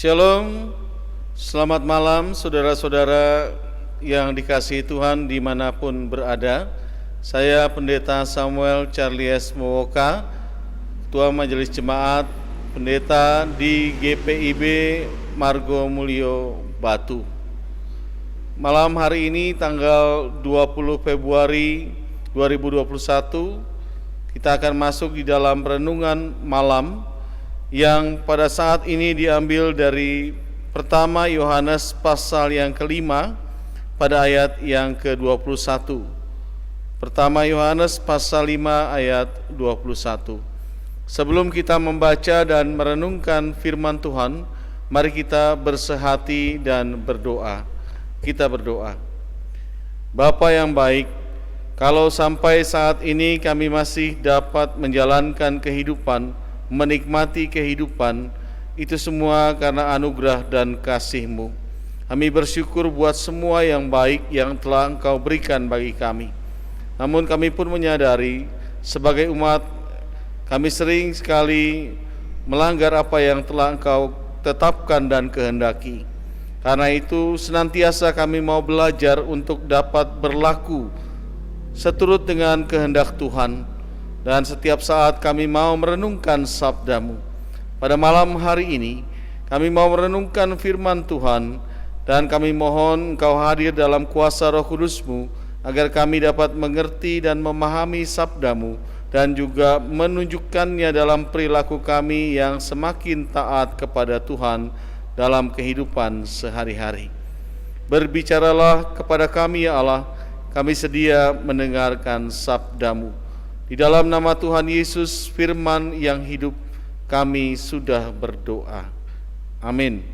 Shalom, selamat malam saudara-saudara yang dikasihi Tuhan dimanapun berada. Saya Pendeta Samuel Charles Mowoka, Ketua Majelis Jemaat Pendeta di GPIB Margo Mulyo Batu. Malam hari ini tanggal 20 Februari 2021 kita akan masuk di dalam renungan malam yang pada saat ini diambil dari pertama Yohanes pasal yang kelima pada ayat yang ke-21. Pertama Yohanes pasal 5 ayat 21. Sebelum kita membaca dan merenungkan firman Tuhan, mari kita bersehati dan berdoa. Kita berdoa. Bapa yang baik, kalau sampai saat ini kami masih dapat menjalankan kehidupan, menikmati kehidupan, itu semua karena anugerah dan kasih-Mu. Kami bersyukur buat semua yang baik yang telah Engkau berikan bagi kami. Namun kami pun menyadari sebagai umat kami sering sekali melanggar apa yang telah Engkau tetapkan dan kehendaki. Karena itu senantiasa kami mau belajar untuk dapat berlaku seturut dengan kehendak Tuhan. Dan setiap saat kami mau merenungkan sabda-Mu. Pada malam hari ini kami mau merenungkan firman Tuhan, dan kami mohon Engkau hadir dalam kuasa Roh Kudus-Mu agar kami dapat mengerti dan memahami sabda-Mu dan juga menunjukkannya dalam perilaku kami yang semakin taat kepada Tuhan dalam kehidupan sehari-hari. Berbicaralah kepada kami ya Allah, kami sedia mendengarkan sabda-Mu. Di dalam nama Tuhan Yesus, firman yang hidup, kami sudah berdoa. Amin.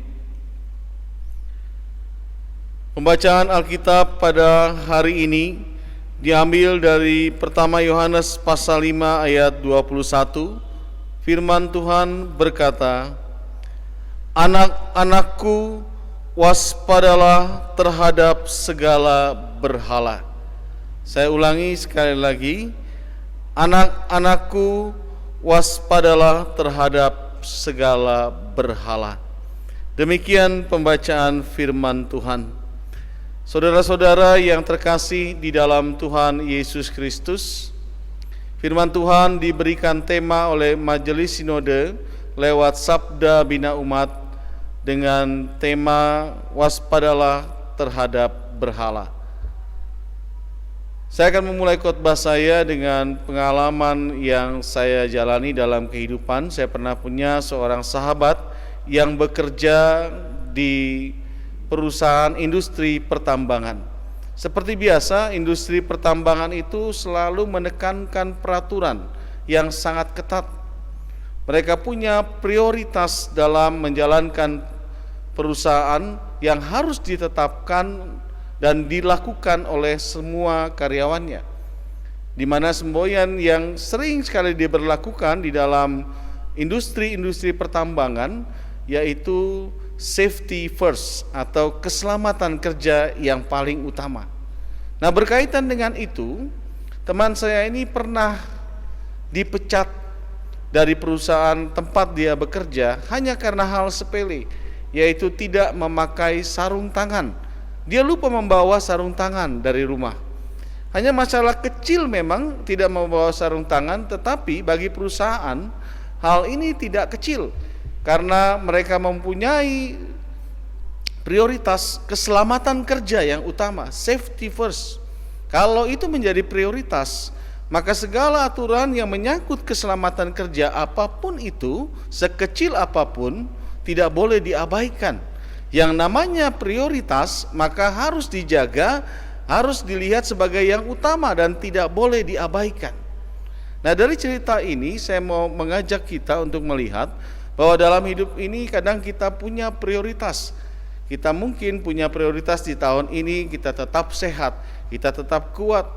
Pembacaan Alkitab pada hari ini diambil dari pertama Yohanes pasal 5 ayat 21. Firman Tuhan berkata, "Anak-anakku, waspadalah terhadap segala berhala." Saya ulangi sekali lagi. Anak-anakku, waspadalah terhadap segala berhala. Demikian pembacaan firman Tuhan. Saudara-saudara yang terkasih di dalam Tuhan Yesus Kristus, firman Tuhan diberikan tema oleh Majelis Sinode lewat Sabda Bina Umat dengan tema waspadalah terhadap berhala. Saya akan memulai khotbah saya dengan pengalaman yang saya jalani dalam kehidupan. Saya pernah punya seorang sahabat yang bekerja di perusahaan industri pertambangan. Seperti biasa, industri pertambangan itu selalu menekankan peraturan yang sangat ketat. Mereka punya prioritas dalam menjalankan perusahaan yang harus ditetapkan dan dilakukan oleh semua karyawannya, di mana semboyan yang sering sekali diberlakukan di dalam industri pertambangan yaitu safety first atau keselamatan kerja yang paling utama. Nah, berkaitan dengan itu, teman saya ini pernah dipecat dari perusahaan tempat dia bekerja hanya karena hal sepele, yaitu tidak memakai sarung tangan. Dia lupa membawa sarung tangan dari rumah. Hanya masalah kecil memang tidak membawa sarung tangan, tetapi bagi perusahaan hal ini tidak kecil karena mereka mempunyai prioritas keselamatan kerja yang utama, safety first. Kalau itu menjadi prioritas, maka segala aturan yang menyangkut keselamatan kerja apapun itu, sekecil apapun, tidak boleh diabaikan. Yang namanya prioritas maka harus dijaga, harus dilihat sebagai yang utama dan tidak boleh diabaikan. Nah, dari cerita ini saya mau mengajak kita untuk melihat bahwa dalam hidup ini kadang kita punya prioritas. Kita mungkin punya prioritas di tahun ini kita tetap sehat, kita tetap kuat.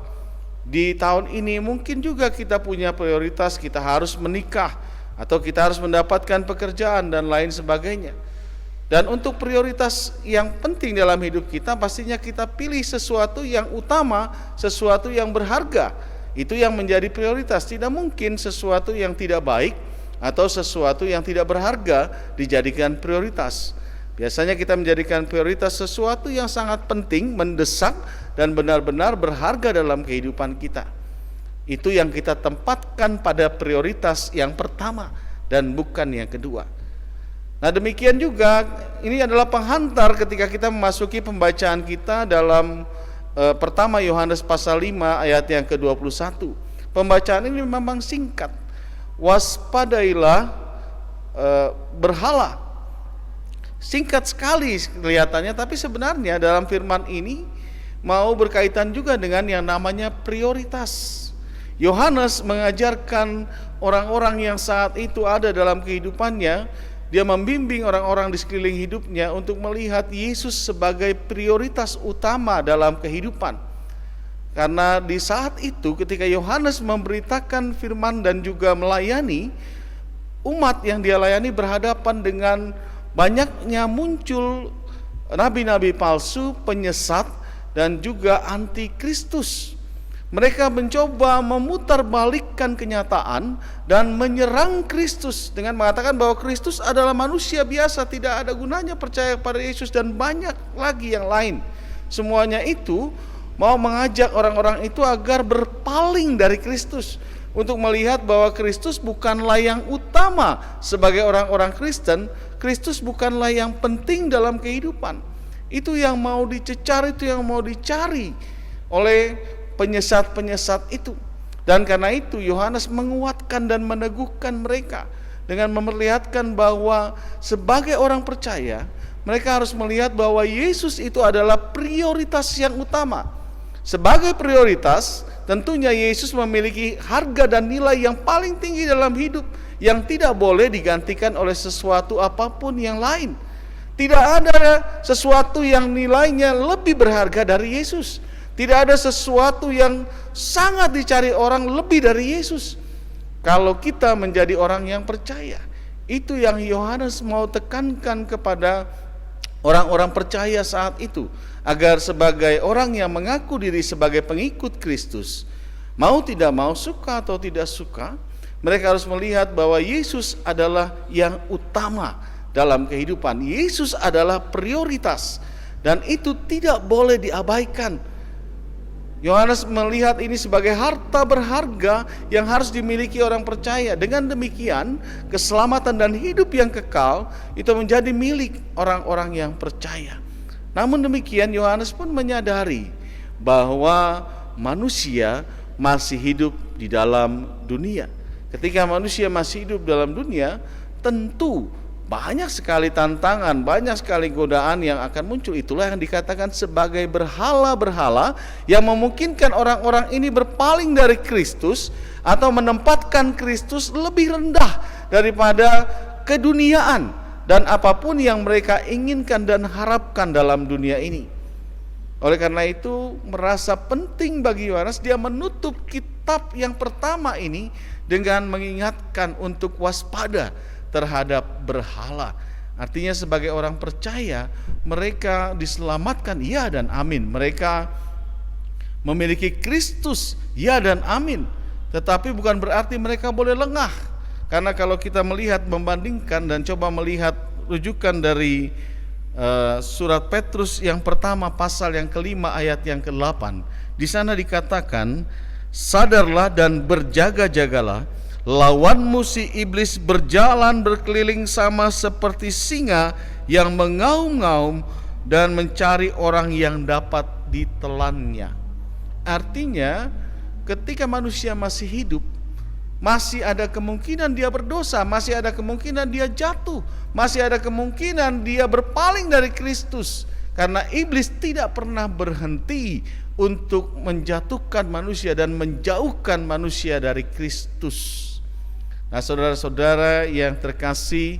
Di tahun ini mungkin juga kita punya prioritas kita harus menikah atau kita harus mendapatkan pekerjaan dan lain sebagainya. Dan untuk prioritas yang penting dalam hidup kita, pastinya kita pilih sesuatu yang utama, sesuatu yang berharga. Itu yang menjadi prioritas. Tidak mungkin sesuatu yang tidak baik atau sesuatu yang tidak berharga dijadikan prioritas. Biasanya kita menjadikan prioritas sesuatu yang sangat penting, mendesak, dan benar-benar berharga dalam kehidupan kita. Itu yang kita tempatkan pada prioritas yang pertama dan bukan yang kedua. Nah, demikian juga ini adalah penghantar ketika kita memasuki pembacaan kita dalam pertama Yohanes pasal 5 ayat yang ke-21. Pembacaan ini memang singkat. Waspadailah berhala. Singkat sekali kelihatannya, tapi sebenarnya dalam firman ini mau berkaitan juga dengan yang namanya prioritas. Yohanes mengajarkan orang-orang yang saat itu ada dalam kehidupannya, dia membimbing orang-orang di sekeliling hidupnya untuk melihat Yesus sebagai prioritas utama dalam kehidupan. Karena di saat itu ketika Yohanes memberitakan firman dan juga melayani, umat yang dia layani berhadapan dengan banyaknya muncul nabi-nabi palsu, penyesat, dan juga antikristus. Mereka mencoba memutarbalikkan kenyataan dan menyerang Kristus dengan mengatakan bahwa Kristus adalah manusia biasa, tidak ada gunanya percaya kepada Yesus, dan banyak lagi yang lain. Semuanya itu mau mengajak orang-orang itu agar berpaling dari Kristus, untuk melihat bahwa Kristus bukanlah yang utama sebagai orang-orang Kristen. Kristus bukanlah yang penting dalam kehidupan. Itu yang mau dicecar, itu yang mau dicari oleh penyesat-penyesat itu. Dan karena itu Yohanes menguatkan dan meneguhkan mereka dengan memperlihatkan bahwa sebagai orang percaya, mereka harus melihat bahwa Yesus itu adalah prioritas yang utama. Sebagai prioritas, tentunya Yesus memiliki harga dan nilai yang paling tinggi dalam hidup, yang tidak boleh digantikan oleh sesuatu apapun yang lain. Tidak ada sesuatu yang nilainya lebih berharga dari Yesus. Tidak ada sesuatu yang sangat dicari orang lebih dari Yesus. Kalau kita menjadi orang yang percaya, itu yang Yohanes mau tekankan kepada orang-orang percaya saat itu, agar sebagai orang yang mengaku diri sebagai pengikut Kristus, mau tidak mau, suka atau tidak suka, mereka harus melihat bahwa Yesus adalah yang utama dalam kehidupan. Yesus adalah prioritas, dan itu tidak boleh diabaikan. Yohanes melihat ini sebagai harta berharga yang harus dimiliki orang percaya. Dengan demikian, keselamatan dan hidup yang kekal itu menjadi milik orang-orang yang percaya. Namun demikian, Yohanes pun menyadari bahwa manusia masih hidup di dalam dunia. Ketika manusia masih hidup dalam dunia, tentu banyak sekali tantangan, banyak sekali godaan yang akan muncul. Itulah yang dikatakan sebagai berhala-berhala yang memungkinkan orang-orang ini berpaling dari Kristus atau menempatkan Kristus lebih rendah daripada keduniaan dan apapun yang mereka inginkan dan harapkan dalam dunia ini. Oleh karena itu, merasa penting bagi Yohanes, dia menutup kitab yang pertama ini dengan mengingatkan untuk waspada terhadap berhala. Artinya sebagai orang percaya, mereka diselamatkan, ya dan amin. Mereka memiliki Kristus, ya dan amin. Tetapi bukan berarti mereka boleh lengah. Karena kalau kita melihat, membandingkan dan coba melihat rujukan dari surat Petrus yang pertama pasal yang kelima ayat yang ke-8, di sana dikatakan, sadarlah dan berjaga-jagalah, lawanmu si iblis berjalan berkeliling sama seperti singa yang mengaum-ngaum dan mencari orang yang dapat ditelannya. Artinya, ketika manusia masih hidup, masih ada kemungkinan dia berdosa, masih ada kemungkinan dia jatuh, masih ada kemungkinan dia berpaling dari Kristus. Karena iblis tidak pernah berhenti untuk menjatuhkan manusia dan menjauhkan manusia dari Kristus. Nah, saudara-saudara yang terkasih,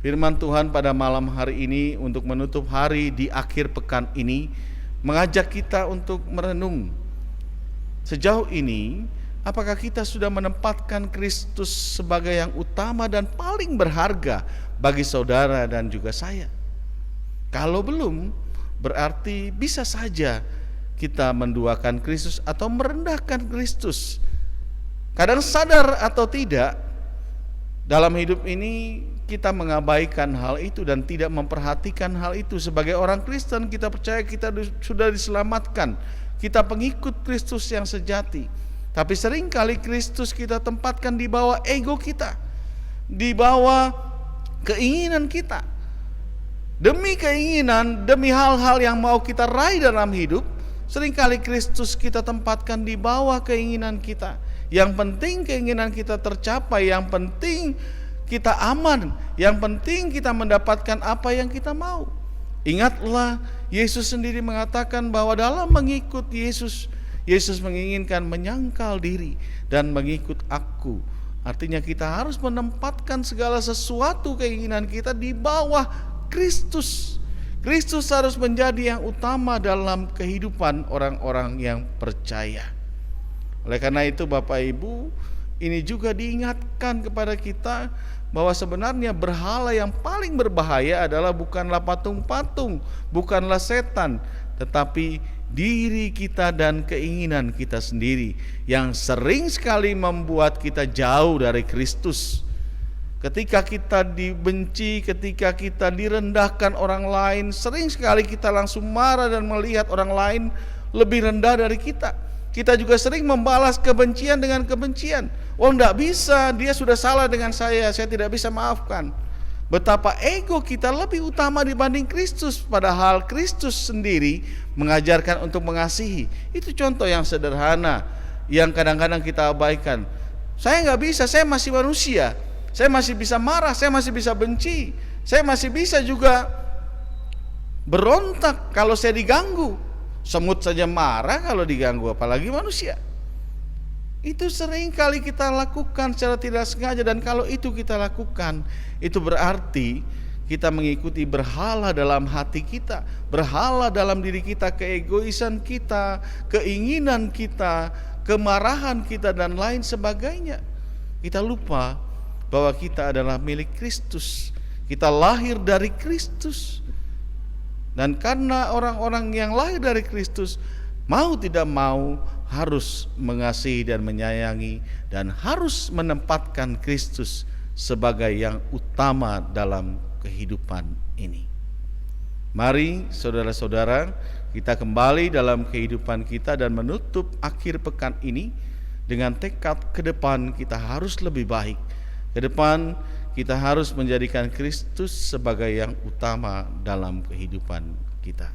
firman Tuhan pada malam hari ini untuk menutup hari di akhir pekan ini mengajak kita untuk merenung. Sejauh ini, apakah kita sudah menempatkan Kristus sebagai yang utama dan paling berharga bagi saudara dan juga saya? Kalau belum, berarti bisa saja kita menduakan Kristus atau merendahkan Kristus. Kadang sadar atau tidak, dalam hidup ini kita mengabaikan hal itu dan tidak memperhatikan hal itu. Sebagai orang Kristen, kita percaya kita sudah diselamatkan, kita pengikut Kristus yang sejati. Tapi seringkali Kristus kita tempatkan di bawah ego kita, di bawah keinginan kita. Demi keinginan, demi hal-hal yang mau kita raih dalam hidup, seringkali Kristus kita tempatkan di bawah keinginan kita. Yang penting keinginan kita tercapai, yang penting kita aman, yang penting kita mendapatkan apa yang kita mau. Ingatlah, Yesus sendiri mengatakan bahwa dalam mengikut Yesus, Yesus menginginkan menyangkal diri dan mengikut aku. Artinya kita harus menempatkan segala sesuatu keinginan kita di bawah Kristus. Kristus harus menjadi yang utama dalam kehidupan orang-orang yang percaya. Oleh karena itu Bapak Ibu, ini juga diingatkan kepada kita bahwa sebenarnya berhala yang paling berbahaya adalah bukanlah patung-patung, bukanlah setan, tetapi diri kita dan keinginan kita sendiri yang sering sekali membuat kita jauh dari Kristus. Ketika kita dibenci, ketika kita direndahkan orang lain, sering sekali kita langsung marah dan melihat orang lain lebih rendah dari kita. Kita juga sering membalas kebencian dengan kebencian. Oh, enggak bisa, dia sudah salah dengan saya tidak bisa maafkan. Betapa ego kita lebih utama dibanding Kristus, padahal Kristus sendiri mengajarkan untuk mengasihi. Itu contoh yang sederhana yang kadang-kadang kita abaikan. Saya enggak bisa, saya masih manusia. Saya masih bisa marah, saya masih bisa benci. Saya masih bisa juga berontak kalau saya diganggu. Semut saja marah kalau diganggu, apalagi manusia. Itu sering kali kita lakukan secara tidak sengaja, dan kalau itu kita lakukan, itu berarti kita mengikuti berhala dalam hati kita, berhala dalam diri kita, keegoisan kita, keinginan kita, kemarahan kita, dan lain sebagainya. Kita lupa bahwa kita adalah milik Kristus, kita lahir dari Kristus. Dan karena orang-orang yang lahir dari Kristus, mau tidak mau harus mengasihi dan menyayangi, dan harus menempatkan Kristus sebagai yang utama dalam kehidupan ini. Mari saudara-saudara, kita kembali dalam kehidupan kita dan menutup akhir pekan ini dengan tekad ke depan kita harus lebih baik. Ke depan kita harus menjadikan Kristus sebagai yang utama dalam kehidupan kita.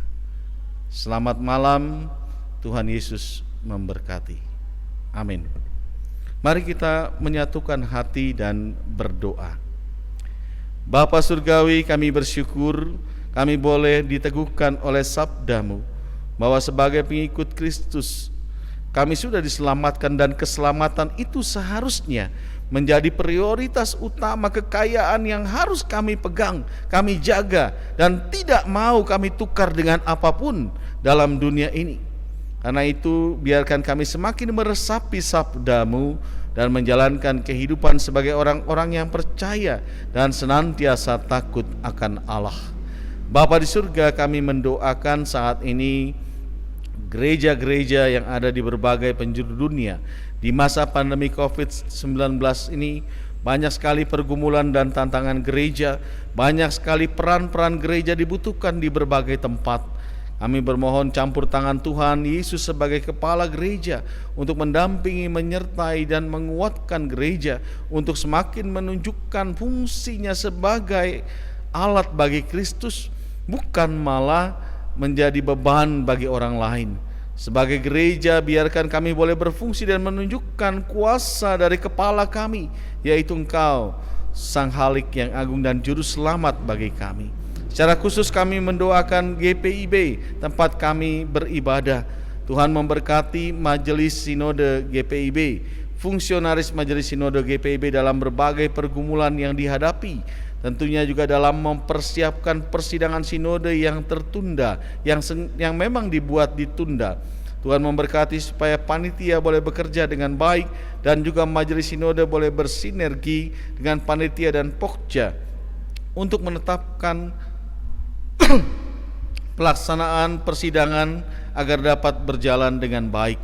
Selamat malam, Tuhan Yesus memberkati. Amin. Mari kita menyatukan hati dan berdoa. Bapa Surgawi, kami bersyukur kami boleh diteguhkan oleh sabda-Mu bahwa sebagai pengikut Kristus kami sudah diselamatkan, dan keselamatan itu seharusnya menjadi prioritas utama, kekayaan yang harus kami pegang, kami jaga, dan tidak mau kami tukar dengan apapun dalam dunia ini. Karena itu biarkan kami semakin meresapi sabda-Mu dan menjalankan kehidupan sebagai orang-orang yang percaya dan senantiasa takut akan Allah. Bapa di surga, kami mendoakan saat ini gereja-gereja yang ada di berbagai penjuru dunia. Di masa pandemi COVID-19 ini banyak sekali pergumulan dan tantangan gereja, banyak sekali peran-peran gereja dibutuhkan di berbagai tempat. Kami bermohon campur tangan Tuhan Yesus sebagai kepala gereja untuk mendampingi, menyertai, dan menguatkan gereja untuk semakin menunjukkan fungsinya sebagai alat bagi Kristus, bukan malah menjadi beban bagi orang lain. Sebagai gereja, biarkan kami boleh berfungsi dan menunjukkan kuasa dari kepala kami, yaitu Engkau, Sang Halik yang agung dan Juru Selamat bagi kami. Secara khusus kami mendoakan GPIB, tempat kami beribadah. Tuhan memberkati Majelis Sinode GPIB, fungsionaris Majelis Sinode GPIB dalam berbagai pergumulan yang dihadapi. Tentunya juga dalam mempersiapkan persidangan sinode yang tertunda, yang memang dibuat ditunda. Tuhan memberkati supaya panitia boleh bekerja dengan baik, dan juga majelis sinode boleh bersinergi dengan panitia dan pokja untuk menetapkan pelaksanaan persidangan agar dapat berjalan dengan baik.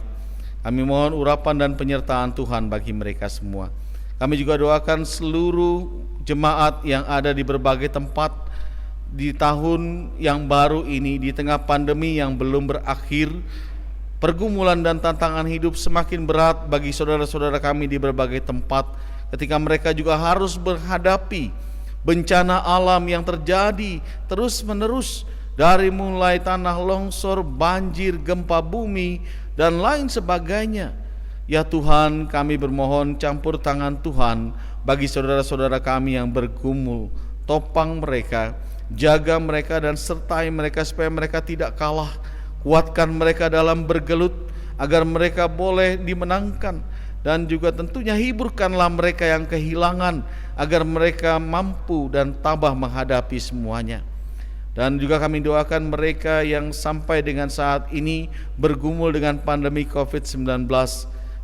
Kami mohon urapan dan penyertaan Tuhan bagi mereka semua. Kami juga doakan seluruh jemaat yang ada di berbagai tempat di tahun yang baru ini, di tengah pandemi yang belum berakhir. Pergumulan dan tantangan hidup semakin berat bagi saudara-saudara kami di berbagai tempat ketika mereka juga harus menghadapi bencana alam yang terjadi terus-menerus, dari mulai tanah longsor, banjir, gempa bumi, dan lain sebagainya. Ya Tuhan, kami bermohon campur tangan Tuhan bagi saudara-saudara kami yang bergumul. Topang mereka, jaga mereka dan sertai mereka supaya mereka tidak kalah. Kuatkan mereka dalam bergelut agar mereka boleh dimenangkan, dan juga tentunya hiburkanlah mereka yang kehilangan agar mereka mampu dan tabah menghadapi semuanya. Dan juga kami doakan mereka yang sampai dengan saat ini bergumul dengan pandemi COVID-19.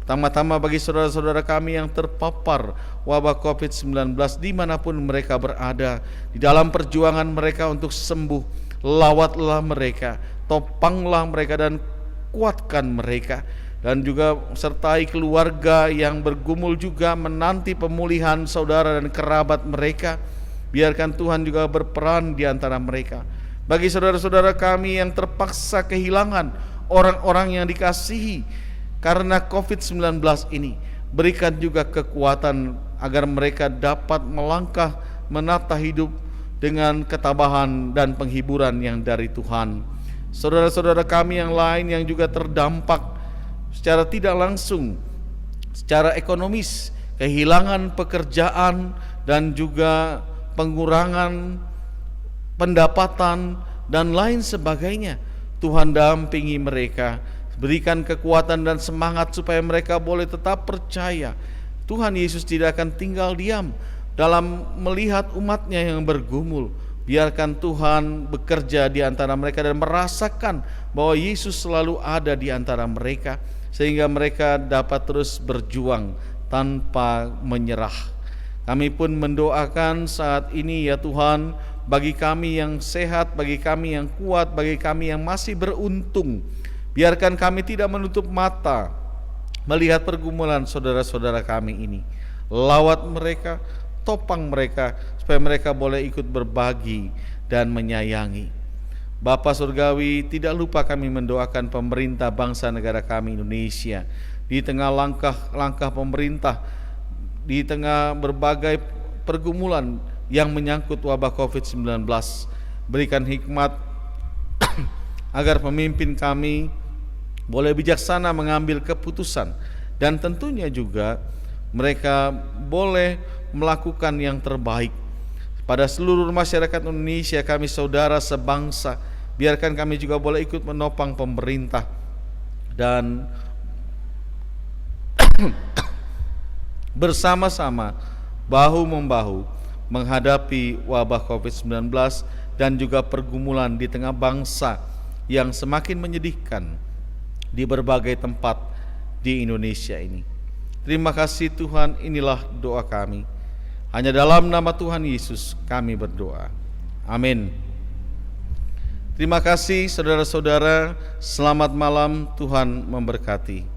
Pertama-tama bagi saudara-saudara kami yang terpapar wabah COVID-19 dimanapun mereka berada, di dalam perjuangan mereka untuk sembuh, lawatlah mereka, topanglah mereka dan kuatkan mereka. Dan juga sertai keluarga yang bergumul juga menanti pemulihan saudara dan kerabat mereka. Biarkan Tuhan juga berperan di antara mereka. Bagi saudara-saudara kami yang terpaksa kehilangan orang-orang yang dikasihi karena COVID-19 ini, berikan juga kekuatan agar mereka dapat melangkah menata hidup dengan ketabahan dan penghiburan yang dari Tuhan. Saudara-saudara kami yang lain yang juga terdampak secara tidak langsung, secara ekonomis, kehilangan pekerjaan dan juga pengurangan pendapatan dan lain sebagainya, Tuhan dampingi mereka, berikan kekuatan dan semangat supaya mereka boleh tetap percaya Tuhan Yesus tidak akan tinggal diam dalam melihat umatnya yang bergumul. Biarkan Tuhan bekerja di antara mereka dan merasakan bahwa Yesus selalu ada di antara mereka, sehingga mereka dapat terus berjuang tanpa menyerah. Kami pun mendoakan saat ini ya Tuhan, bagi kami yang sehat, bagi kami yang kuat, bagi kami yang masih beruntung, biarkan kami tidak menutup mata melihat pergumulan saudara-saudara kami ini. Lawat mereka, topang mereka, supaya mereka boleh ikut berbagi dan menyayangi. Bapa Surgawi, tidak lupa kami mendoakan pemerintah bangsa negara kami Indonesia. Di tengah langkah-langkah pemerintah, di tengah berbagai pergumulan yang menyangkut wabah COVID-19, berikan hikmat agar pemimpin kami boleh bijaksana mengambil keputusan, dan tentunya juga mereka boleh melakukan yang terbaik pada seluruh masyarakat Indonesia. Kami saudara sebangsa, biarkan kami juga boleh ikut menopang pemerintah dan bersama-sama bahu-membahu menghadapi wabah COVID-19 dan juga pergumulan di tengah bangsa yang semakin menyedihkan di berbagai tempat di Indonesia ini. Terima kasih Tuhan, inilah doa kami. Hanya dalam nama Tuhan Yesus kami berdoa. Amin. Terima kasih saudara-saudara, selamat malam, Tuhan memberkati.